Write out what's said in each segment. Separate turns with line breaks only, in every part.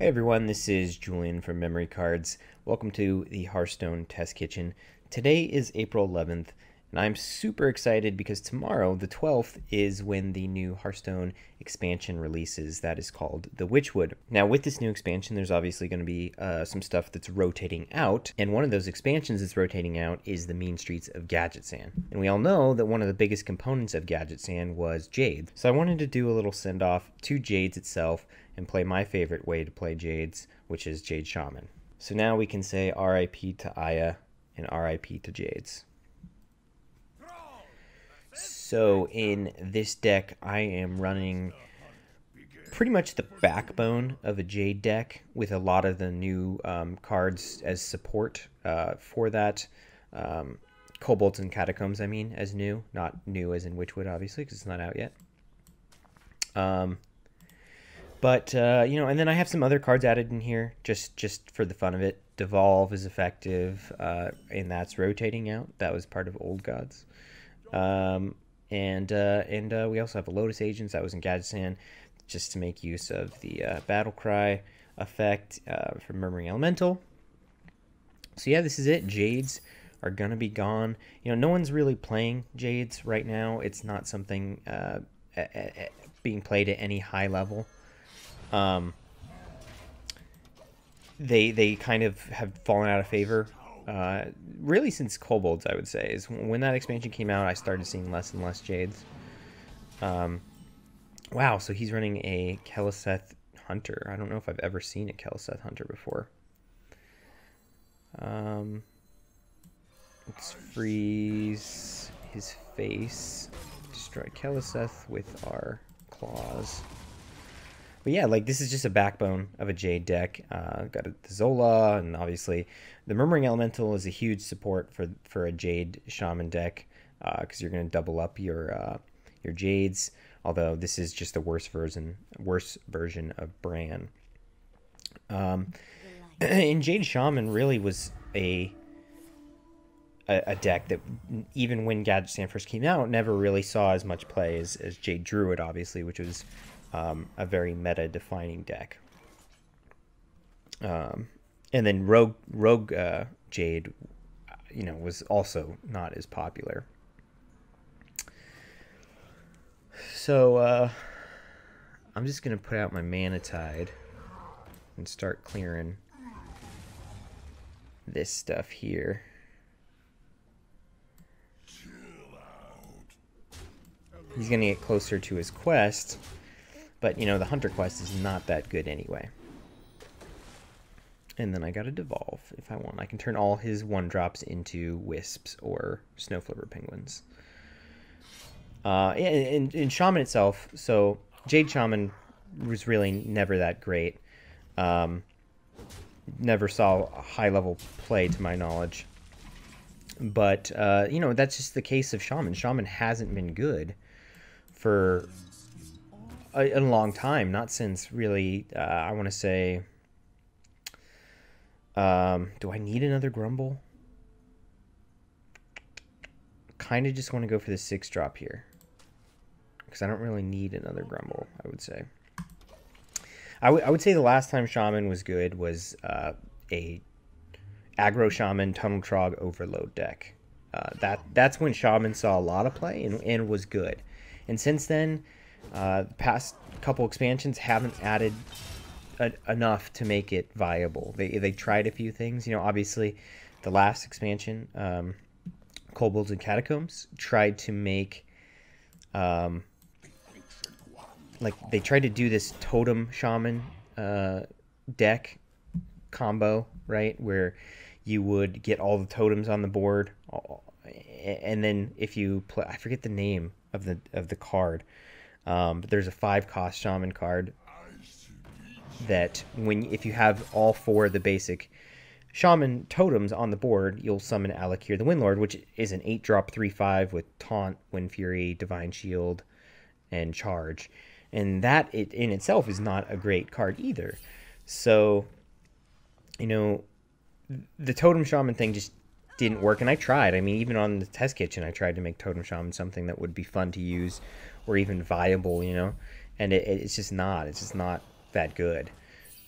Hey everyone, this is Julian from Memory Cards. Welcome to the Hearthstone Test Kitchen. Today is April 11th, and I'm super excited because tomorrow, the 12th, is when the new Hearthstone expansion releases. That is called the Witchwood. Now, with this new expansion, there's obviously going to be some stuff that's rotating out, and one of those expansions that's rotating out is the Mean Streets of Gadgetzan. And we all know that one of the biggest components of Gadgetzan was Jade. So I wanted to do a little send-off to Jades itself and play my favorite way to play Jades, which is Jade Shaman. So now we can say RIP to Aya and RIP to Jades. So in this deck, I am running pretty much the backbone of a Jade deck with a lot of the new cards as support for that. Kobolds and Catacombs, I mean, as new. Not new as in Witchwood, obviously, because it's not out yet. But, you know, and then I have some other cards added in here, just for the fun of it. Devolve is effective, and that's rotating out. That was part of Old Gods. And we also have a Lotus Agents. That was in Gadgetzan, just to make use of the Battle Cry effect for Murmuring Elemental. So yeah, this is it. Jades are going to be gone. You know, no one's really playing Jades right now. It's not something being played at any high level. They kind of have fallen out of favor, really since Kobolds, I would say. Is when that expansion came out, I started seeing less and less Jades. Wow, so he's running a Keleseth Hunter. I don't know if I've ever seen a Keleseth Hunter before. Let's freeze his face, destroy Keleseth with our claws. But yeah, like, this is just a backbone of a Jade deck. Got a Zola, and obviously the Murmuring Elemental is a huge support for a Jade Shaman deck, because you're going to double up your Jades. Although this is just a worse version of Bran. And Jade Shaman really was a deck that, even when Gadgetzan first came out, never really saw as much play as Jade Druid, obviously, which was a very meta-defining deck. And then Rogue Jade, you know, was also not as popular. So I'm just gonna put out my Mana Tide and start clearing this stuff here. He's gonna get closer to his quest. But, you know, the Hunter quest is not that good anyway. And then I got to Devolve if I want. I can turn all his 1-drops into Wisps or Snowflipper Penguins. In Shaman itself, so Jade Shaman was really never that great. Never saw a high-level play to my knowledge. But, you know, that's just the case of Shaman. Shaman hasn't been good for a long time, not since really, I want to say, do I need another Grumble? Kind of just want to go for the 6-drop here, because I don't really need another Grumble, I would say. I would say the last time Shaman was good was a aggro Shaman Tunnel Trog Overload deck. That's when Shaman saw a lot of play and was good. And since then, past couple expansions haven't added enough to make it viable. They tried a few things. You know, obviously, the last expansion, Kobolds and Catacombs, tried to make, like, they tried to do this Totem Shaman deck combo, right, where you would get all the totems on the board, and then if you play, I forget the name of the card. But there's a 5-cost Shaman card that if you have all 4 of the basic Shaman totems on the board, you'll summon Alakir the Windlord, which is an 8-drop 3/5 with Taunt, Wind Fury, Divine Shield, and Charge. And that in itself is not a great card either. So, you know, the Totem Shaman thing just didn't work, and I tried. I mean, even on the test kitchen, I tried to make Totem Shaman something that would be fun to use or even viable, you know, and it's just not that good.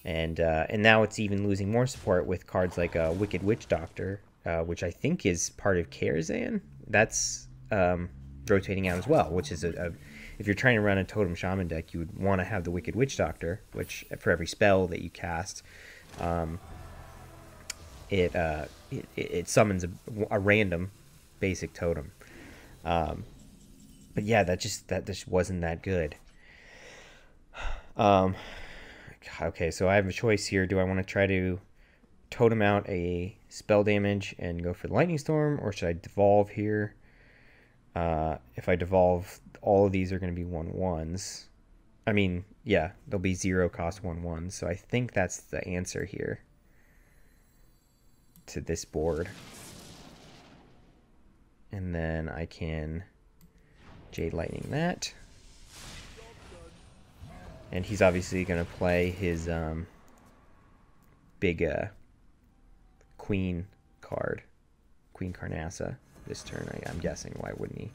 And now it's even losing more support with cards like Wicked Witch Doctor, which I think is part of Karazhan. That's rotating out as well, which is if you're trying to run a Totem Shaman deck, you would want to have the Wicked Witch Doctor, which for every spell that you cast, it summons a random basic totem. But yeah, that just wasn't that good. Okay, so I have a choice here. Do I want to try to totem out a spell damage and go for the Lightning Storm, or should I devolve here? If I devolve, all of these are going to be 1/1s. I mean, yeah, they'll be 0 cost 1/1s. So I think that's the answer here to this board. And then I can Jade Lightning that. And he's obviously going to play his big Queen card, Queen Carnassa, this turn, I'm guessing. Why wouldn't he?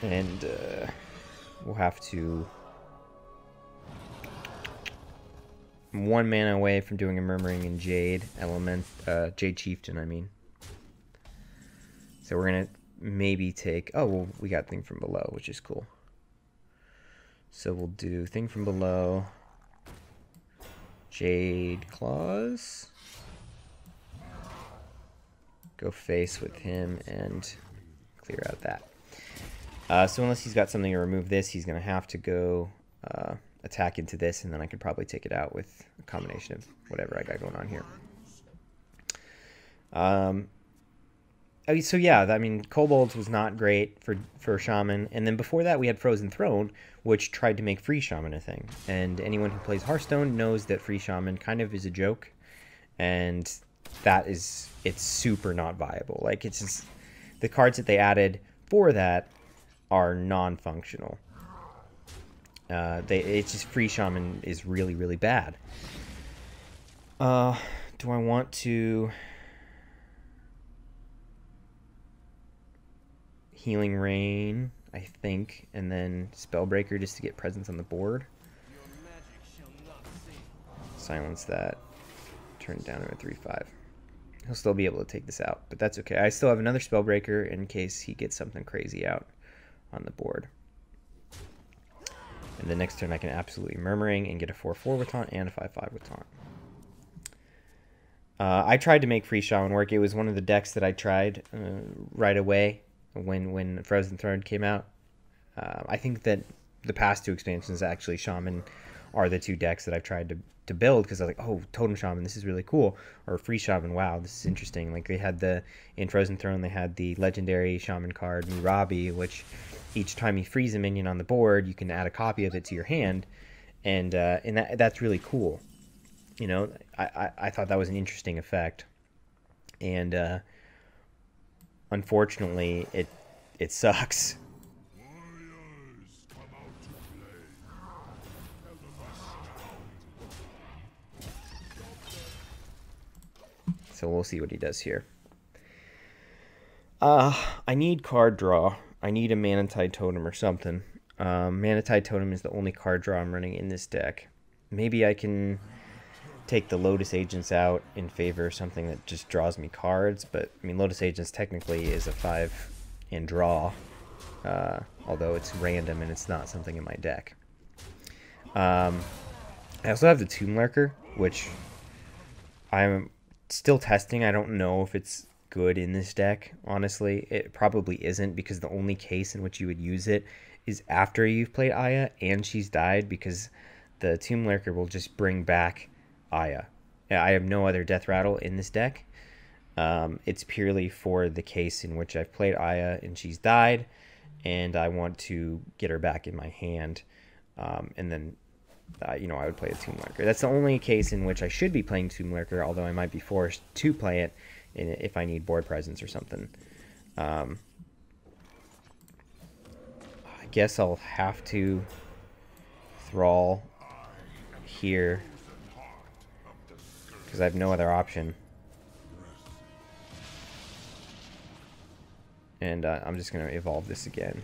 And we'll have to... I'm 1 mana away from doing a Murmuring in Jade Jade Chieftain, I mean. So we're going to maybe take... Oh, well, we got Thing from Below, which is cool. So we'll do Thing from Below, Jade Claws, go face with him, and clear out that. So unless he's got something to remove this, he's going to have to go attack into this, and then I could probably take it out with a combination of whatever I got going on here. So yeah, I mean, Kobolds was not great for Shaman, and then before that we had Frozen Throne, which tried to make Free Shaman a thing. And anyone who plays Hearthstone knows that Free Shaman kind of is a joke, and it's super not viable. Like, it's just, the cards that they added for that are non-functional. It's just Free Shaman is really, really bad. Do I want to... Healing Rain, I think, and then Spellbreaker just to get presence on the board. Silence that. Turn it down to a 3/5. He'll still be able to take this out, but that's okay. I still have another Spellbreaker in case he gets something crazy out on the board. And the next turn I can absolutely Murmuring and get a 4/4 with Taunt and a 5/5 with Taunt. I tried to make Free Shaman work. It was one of the decks that I tried right away when Frozen Throne came out. I think that the past 2 expansions, actually, Shaman are the 2 decks that I've tried to build, because I was like, oh, Totem Shaman, this is really cool. Or Free Shaman, wow, this is interesting. Like, they had in Frozen Throne, they had the legendary Shaman card, Mirabi, which each time you freeze a minion on the board, you can add a copy of it to your hand. And that's really cool. You know, I thought that was an interesting effect. And unfortunately, it sucks. So we'll see what he does here. I need card draw. I need a Manatide Totem or something. Manatide Totem is the only card draw I'm running in this deck. Maybe I can take the Lotus Agents out in favor of something that just draws me cards, but I mean, Lotus Agents technically is a 5 and draw, although it's random and it's not something in my deck. I also have the Tomb Lurker, which I'm still testing. I don't know if it's good in this deck, honestly. It probably isn't, because the only case in which you would use it is after you've played Aya and she's died, because the Tomb Lurker will just bring back Aya. I have no other Death Rattle in this deck. It's purely for the case in which I've played Aya and she's died, and I want to get her back in my hand. And then, you know, I would play a Tomb Lurker. That's the only case in which I should be playing Tomb Lurker, although I might be forced to play it if I need board presence or something. I guess I'll have to Thrall here, because I have no other option. And I'm just going to evolve this again.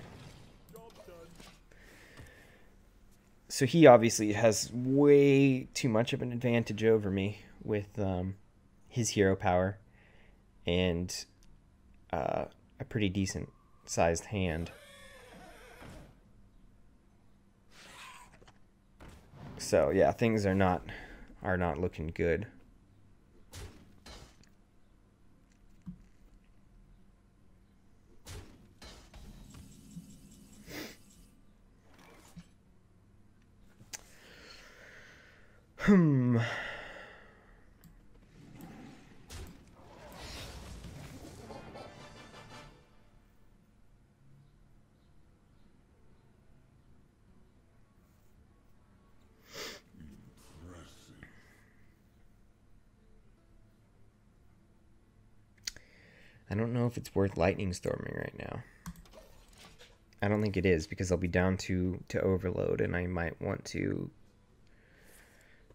So he obviously has way too much of an advantage over me with his hero power and a pretty decent sized hand. So yeah, things are not looking good. I don't know if it's worth lightning storming right now. I don't think it is, because I'll be down to overload, and I might want to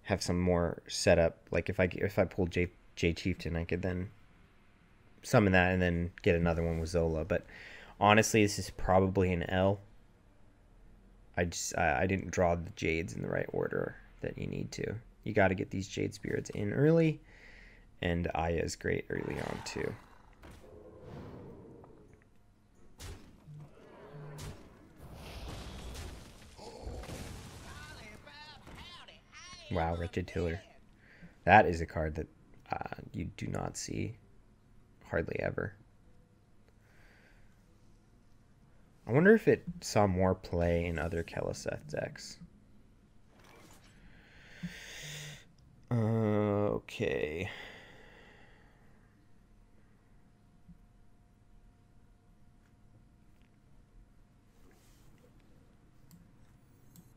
have some more setup. Like if I pulled J Chieftain, I could then summon that and then get another one with Zola. But honestly, this is probably an L. I didn't draw the Jades in the right order that you need to. You got to get these Jade Spirits in early, and Aya is great early on too. Wow, Wretched Tiller. That is a card that you do not see hardly ever. I wonder if it saw more play in other Keleseth decks. Okay.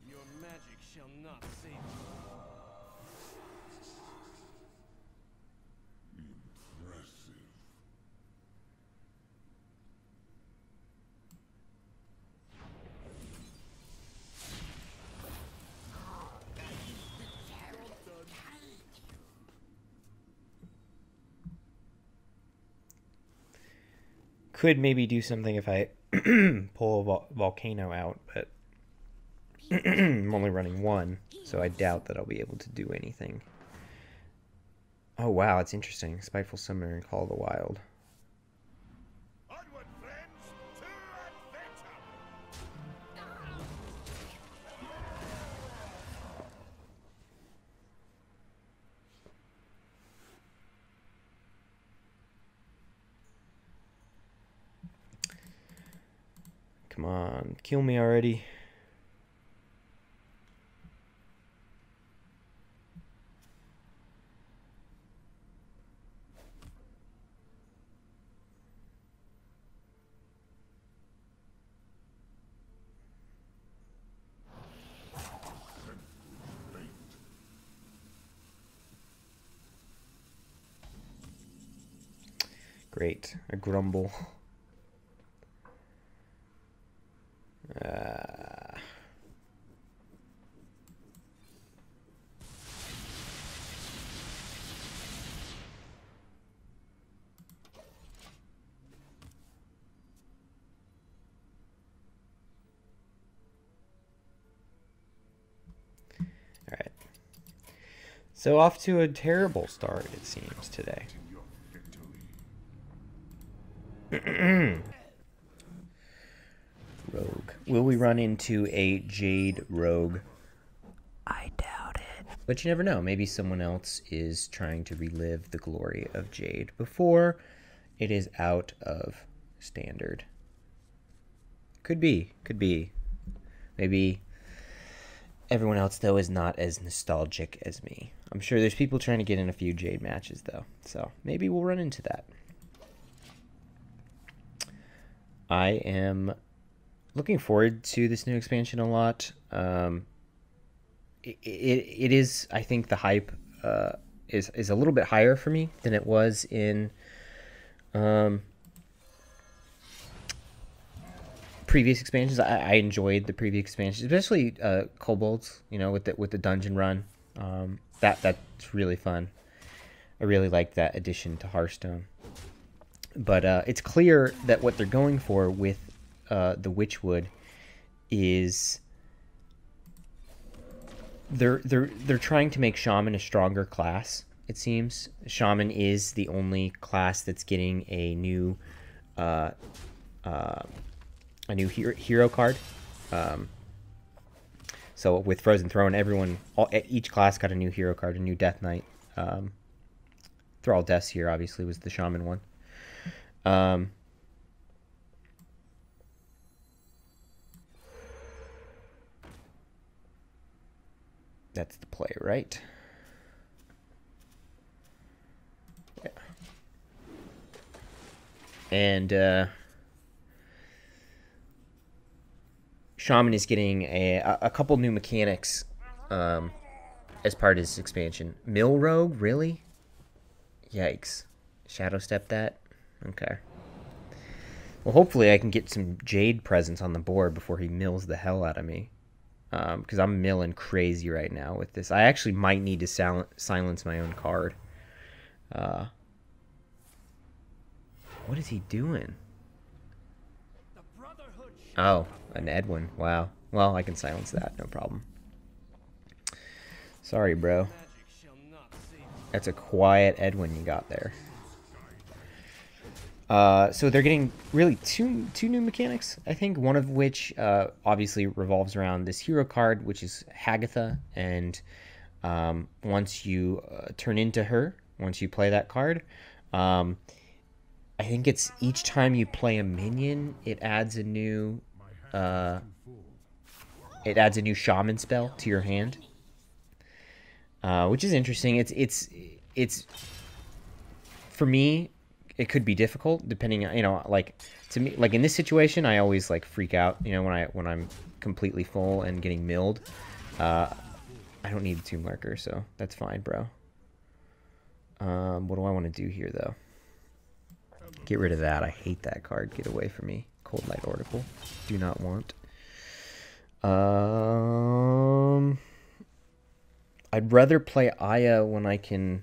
Your magic shall not save you. Impressive.
Could maybe do something if I pull a Volcano out, but I'm only running one, so I doubt that I'll be able to do anything. Oh wow, it's interesting. Spiteful Summoner and Call of the Wild.
Onward, friends, to adventure.
Come on, kill me already. Great, a Grumble. Alright. So off to a terrible start, it seems, today. Rogue. Will we run into a Jade Rogue? I doubt it. But you never know. Maybe someone else is trying to relive the glory of Jade before it is out of standard. Could be. Could be. Maybe everyone else, though, is not as nostalgic as me. I'm sure there's people trying to get in a few Jade matches, though. So maybe we'll run into that. I am looking forward to this new expansion a lot. It is, I think the hype is a little bit higher for me than it was in previous expansions. I enjoyed the previous expansions, especially Kobolds, you know, with the dungeon run. That's really fun. I really like that addition to Hearthstone. But it's clear that what they're going for with the Witchwood is they're trying to make Shaman a stronger class. It seems Shaman is the only class that's getting uh, uh, a new hero card. So with Frozen Throne, each class got a new hero card, a new Death Knight. Thrall Deaths here obviously was the Shaman one. That's the play, right? Yeah. And Shaman is getting a couple new mechanics as part of his expansion. Mill Rogue, really? Yikes. Shadow Step that? Okay. Well, hopefully I can get some Jade presence on the board before he mills the hell out of me. Because I'm milling crazy right now with this. I actually might need to silence my own card. What is he doing? Oh, an Edwin. Wow. Well, I can silence that. No problem. Sorry, bro. That's a quiet Edwin you got there. So they're getting really two new mechanics, I think, one of which obviously revolves around this hero card, which is Hagatha, and once you turn into her, once you play that card, I think it's each time you play a minion, it adds a new shaman spell to your hand, which is interesting. It's for me, it could be difficult depending on, like, to me, like in this situation, I always like freak out, when I'm completely full and getting milled. I don't need a Tomb Lurker, so that's fine, bro. What do I want to do here, though? Get rid of that. I hate that card. Get away from me. Cold Light Oracle. Do not want. I'd rather play Aya when I can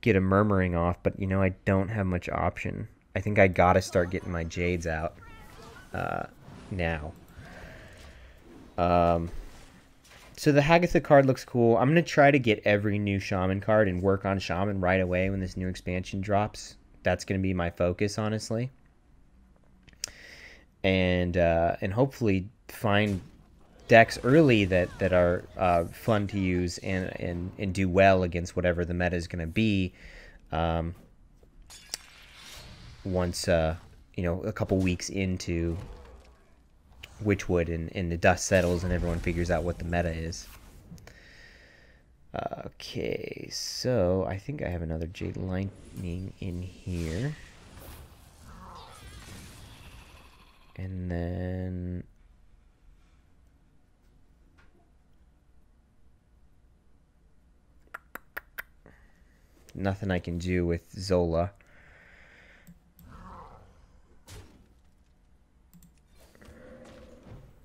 get a Murmuring off, but I don't have much option. I think I gotta start getting my Jades out now. So the Hagatha card looks cool. I'm gonna try to get every new Shaman card and work on Shaman right away when this new expansion drops. That's gonna be my focus, honestly. And hopefully find decks early that are fun to use and do well against whatever the meta is going to be once a couple weeks into Witchwood and the dust settles and everyone figures out what the meta is. Okay, so I think I have another Jade Lightning in here. And then nothing I can do with Zola.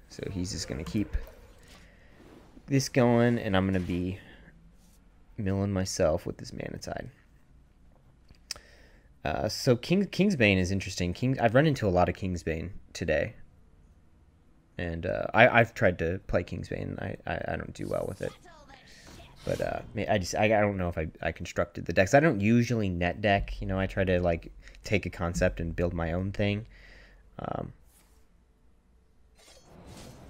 So he's just going to keep this going, and I'm going to be milling myself with this Manatide. So Kingsbane is interesting. I've run into a lot of Kingsbane today. And I've tried to play Kingsbane. I don't do well with it. But I don't know if I constructed the decks. I don't usually net deck. I try to like take a concept and build my own thing.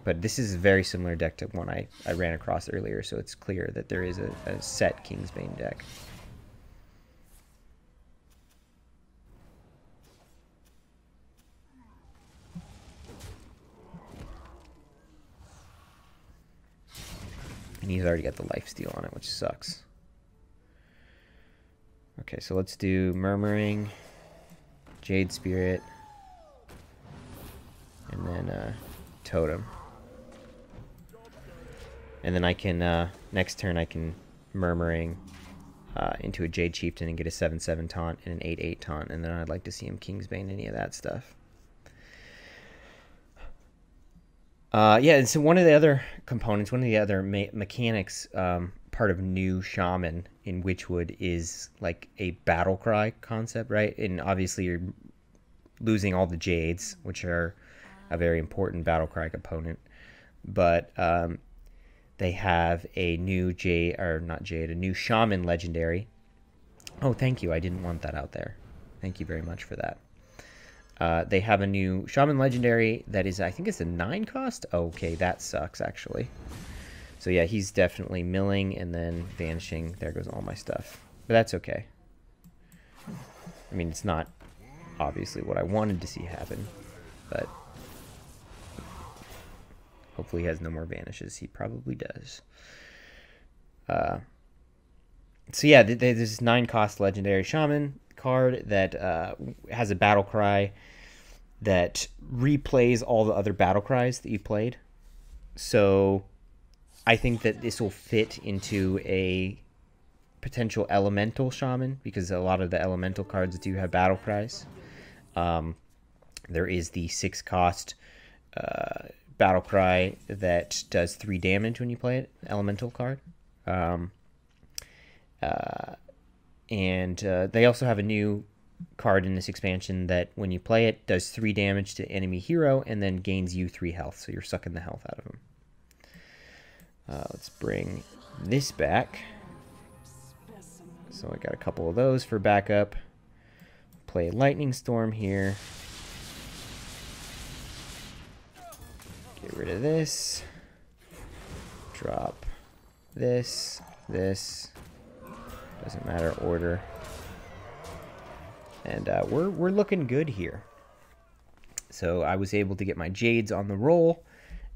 But this is a very similar deck to one I ran across earlier, so it's clear that there is a set Kingsbane deck. And he's already got the lifesteal on it, which sucks. Okay, so let's do Murmuring, Jade Spirit, and then Totem. And then I can, next turn I can Murmuring into a Jade Chieftain and get a 7/7 taunt and an 8/8 taunt. And then I'd like to see him Kingsbane any of that stuff. Yeah, and so one of the other components, one of the other mechanics, part of new Shaman in Witchwood is like a battle cry concept, right? And obviously you're losing all the Jades, which are a very important battle cry component. but they have a new Jade, or not Jade, a new Shaman legendary. Oh, thank you. I didn't want that out there. Thank you very much for that. They have a new Shaman legendary that is, I think it's a 9 cost. Okay, that sucks actually. So yeah, he's definitely milling and then vanishing. There goes all my stuff. But that's okay. I mean, it's not obviously what I wanted to see happen, but hopefully he has no more vanishes. He probably does. So yeah, there's this 9 cost legendary Shaman card that has a battle cry that replays all the other battle cries that you played. So I think that this will fit into a potential elemental shaman, because a lot of the elemental cards do have battle cries. There is the 6 cost battle cry that does 3 damage when you play it, elemental card. And they also have a new card in this expansion that when you play it does 3 damage to enemy hero and then gains you 3 health, so you're sucking the health out of him. Let's bring this back. So I got a couple of those for backup. Play Lightning Storm here. Get rid of this. Drop this. Doesn't matter order. And we're looking good here. So I was able to get my Jades on the roll,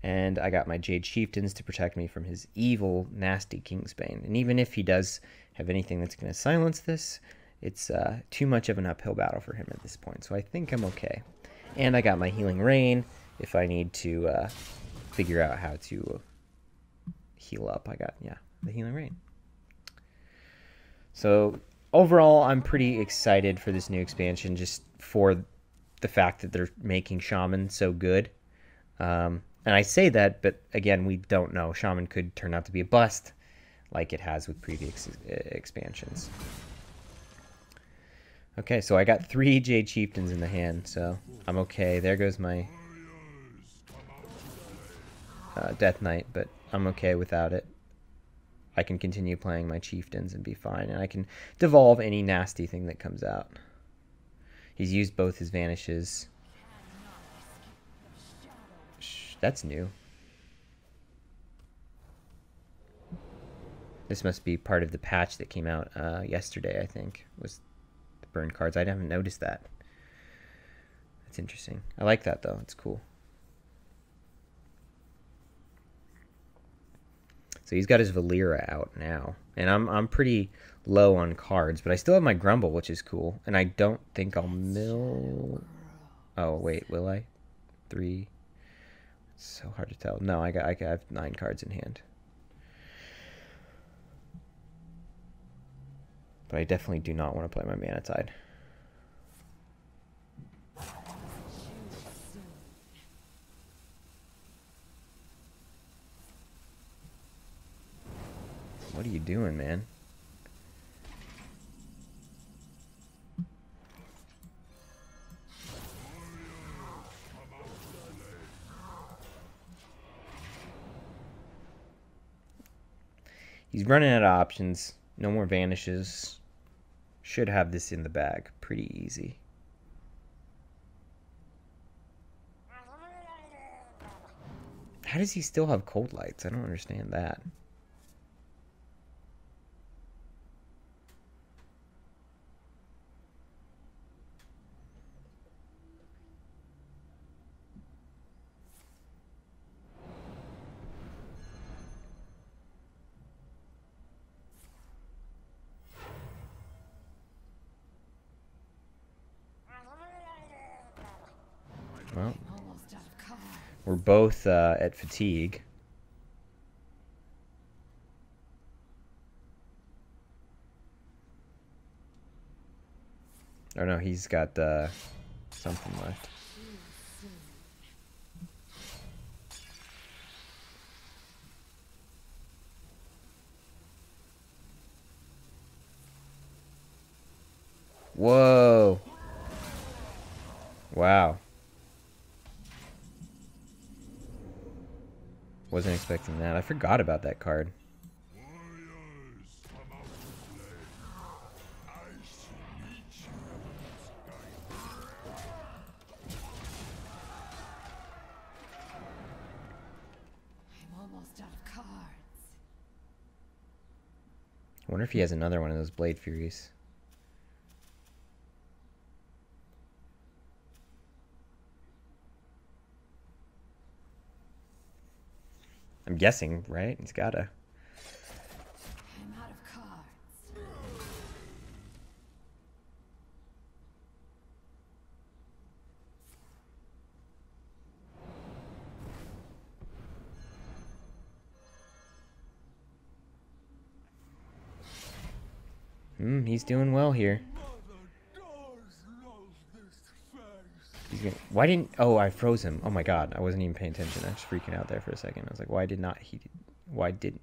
and I got my Jade Chieftains to protect me from his evil, nasty Kingsbane. And even if he does have anything that's going to silence this, it's too much of an uphill battle for him at this point. So I think I'm okay. And I got my Healing Rain if I need to figure out how to heal up. I got, yeah, the Healing Rain. So overall, I'm pretty excited for this new expansion, just for the fact that they're making Shaman so good. And I say that, but again, we don't know. Shaman could turn out to be a bust, like it has with previous expansions. Okay, so I got 3 Jade Chieftains in the hand, so I'm okay. There goes my Death Knight, but I'm okay without it. I can continue playing my Chieftains and be fine, and I can devolve any nasty thing that comes out. He's used both his vanishes. That's new. This must be part of the patch that came out yesterday, I think, was the burn cards. I haven't noticed that. That's interesting. I like that, though. It's cool. So he's got his Valera out now. And I'm pretty low on cards, but I still have my Grumble, which is cool. And I don't think I'll mill... Oh, wait, will I? 3. It's so hard to tell. No, I have 9 cards in hand. But I definitely do not want to play my Mana Tide. What are you doing, man? He's running out of options. No more vanishes. Should have this in the bag. Pretty easy. How does he still have cold lights? I don't understand that. Well, we're both at fatigue. Oh no, he's got something left. Whoa. Wow. Wasn't expecting that. I forgot about that card.
I'm almost out of cards.
I wonder if he has another one of those Blade Furies. I'm guessing, right? He's gotta.
I'm out of cards.
He's doing well here. He's gonna, why didn't... Oh, I froze him. Oh my god, I wasn't even paying attention. I was freaking out there for a second. I was like, why did not he... Why didn't...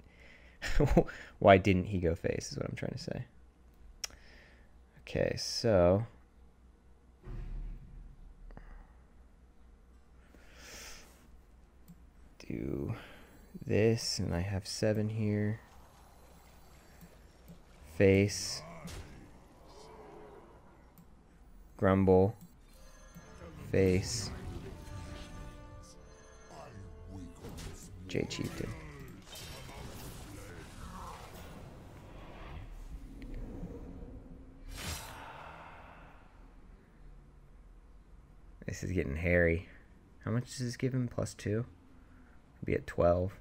why didn't he go face is what I'm trying to say. Okay, so... do this, and I have 7 here. Face. Grumble. Face. Jade Chieftain. This is getting hairy. How much does this give him? +2? He'll be at 12.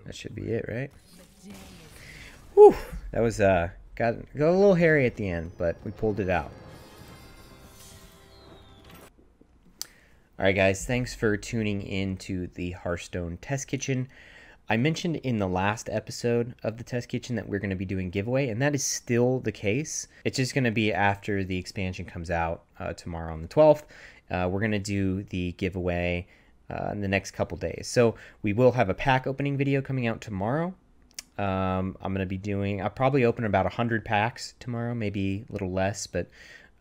That should be it, right? Whew, that was got a little hairy at the end, but we pulled it out. All right, guys, thanks for tuning in to the Hearthstone Test Kitchen. I mentioned in the last episode of the Test Kitchen that we're going to be doing giveaway, and that is still the case. It's just going to be after the expansion comes out tomorrow on the 12th. We're going to do the giveaway in the next couple days. So we will have a pack opening video coming out tomorrow. I'm going to be doing... I'll probably open about 100 packs tomorrow, maybe a little less, but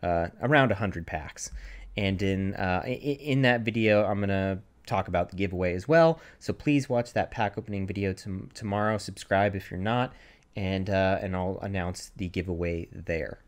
around 100 packs. And in that video, I'm going to talk about the giveaway as well. So please watch that pack opening video tomorrow. Subscribe if you're not, and I'll announce the giveaway there.